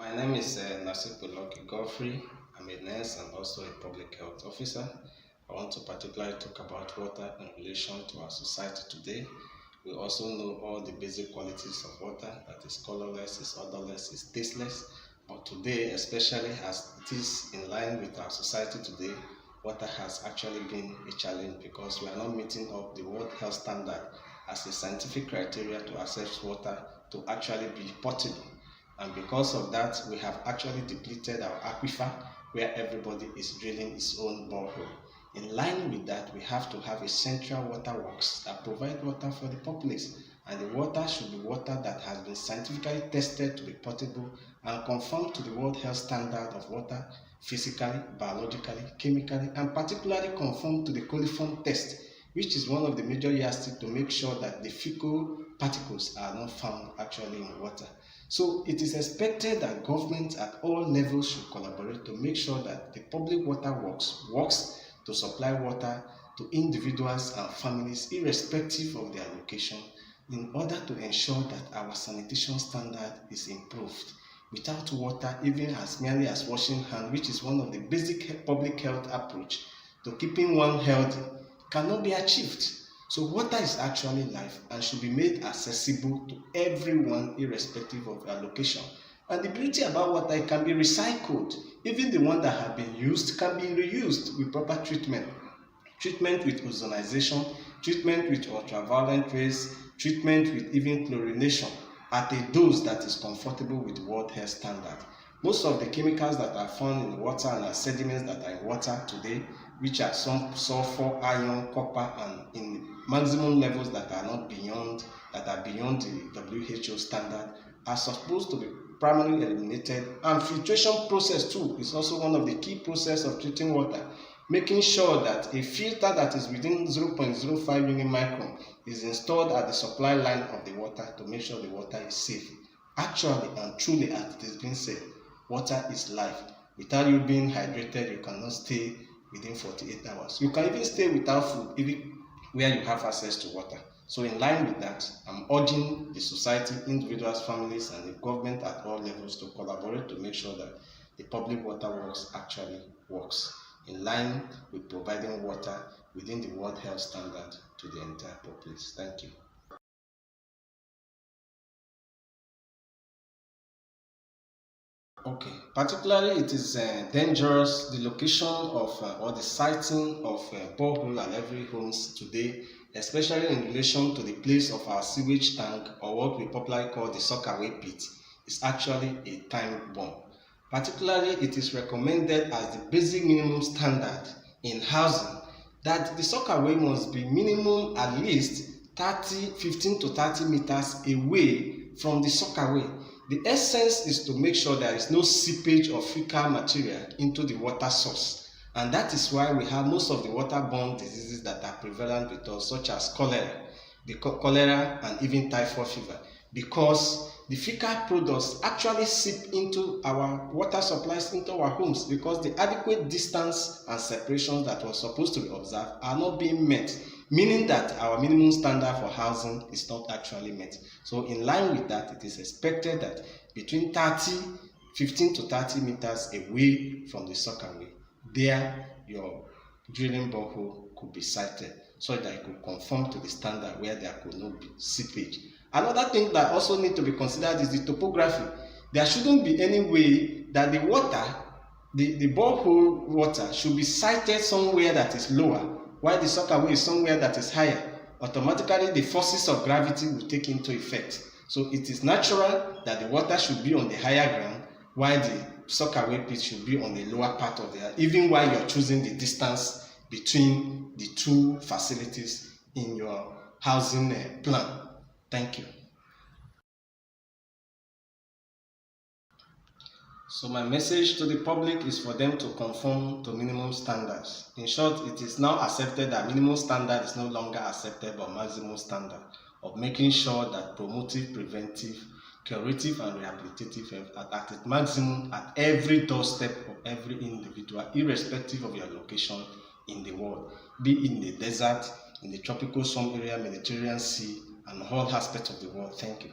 My name is Nasikpo Lucky Godfrey. I'm a nurse and also a public health officer. I want to particularly talk about water in relation to our society today. We also know all the basic qualities of water, that is colorless, is odorless, is tasteless. But today, especially as it is in line with our society today, water has actually been a challenge because we are not meeting up the World Health Standard as a scientific criteria to assess water to actually be potable. And because of that, we have actually depleted our aquifer where everybody is drilling its own borehole. In line with that, we have to have a central water works that provide water for the populace. And the water should be water that has been scientifically tested to be potable and conform to the World Health Standard of water physically, biologically, chemically, and particularly conform to the coliform test, which is one of the major yardsticks to make sure that the fecal particles are not found actually in water. So it is expected that governments at all levels should collaborate to make sure that the public water works to supply water to individuals and families irrespective of their location in order to ensure that our sanitation standard is improved. Without water, even as merely as washing hands, which is one of the basic public health approach to keeping one healthy, cannot be achieved. So water is actually life and should be made accessible to everyone irrespective of their location. And the beauty about water, it can be recycled. Even the one that have been used can be reused with proper treatment. Treatment with ozonization, treatment with ultraviolet rays, treatment with even chlorination at a dose that is comfortable with the World Health Standard. Most of the chemicals that are found in water and sediments that are in water today, which are some sulfur, iron, copper, and in maximum levels that are not beyond, that are beyond the WHO standard, are supposed to be primarily eliminated. And filtration process too is also one of the key process of treating water, making sure that a filter that is within 0.05 unimicron is installed at the supply line of the water to make sure the water is safe. Actually and truly, as it is being said, water is life. Without you being hydrated, you cannot stay within 48 hours. You can even stay without food, even where you have access to water. So in line with that, I'm urging the society, individuals, families, and the government at all levels to collaborate to make sure that the public water works actually works in line with providing water within the World Health Standard to the entire populace. Thank you. Okay, particularly it is dangerous, the location of or the siting of borehole at every homes today, especially in relation to the place of our sewage tank, or what we popularly call the sockaway pit, is actually a time bomb. Particularly, it is recommended as the basic minimum standard in housing that the sockaway must be minimum at least 15 to 30 meters away from the sockaway. The essence is to make sure there is no seepage of fecal material into the water source. And that is why we have most of the waterborne diseases that are prevalent with us, such as cholera and even typhoid fever, because the fecal products actually seep into our water supplies, into our homes, because the adequate distance and separations that were supposed to be observed are not being met, meaning that our minimum standard for housing is not actually met. So in line with that, it is expected that between 15 to 30 meters away from the sockaway, there your drilling borehole could be sited so that it could conform to the standard where there could not be seepage. Another thing that also need to be considered is the topography. There shouldn't be any way that the water, the borehole water, should be sited somewhere that is lower, while the sockaway is somewhere that is higher. Automatically, the forces of gravity will take into effect. So it is natural that the water should be on the higher ground, while the sockaway pit should be on the lower part of the earth, even while you're choosing the distance between the two facilities in your housing plan. Thank you. So my message to the public is for them to conform to minimum standards. In short, it is now accepted that minimum standard is no longer accepted but maximum standard of making sure that promotive, preventive, curative and rehabilitative health at its maximum at every doorstep of every individual, irrespective of your location in the world, be in the desert, in the tropical storm area, Mediterranean Sea, and all aspects of the world. Thank you.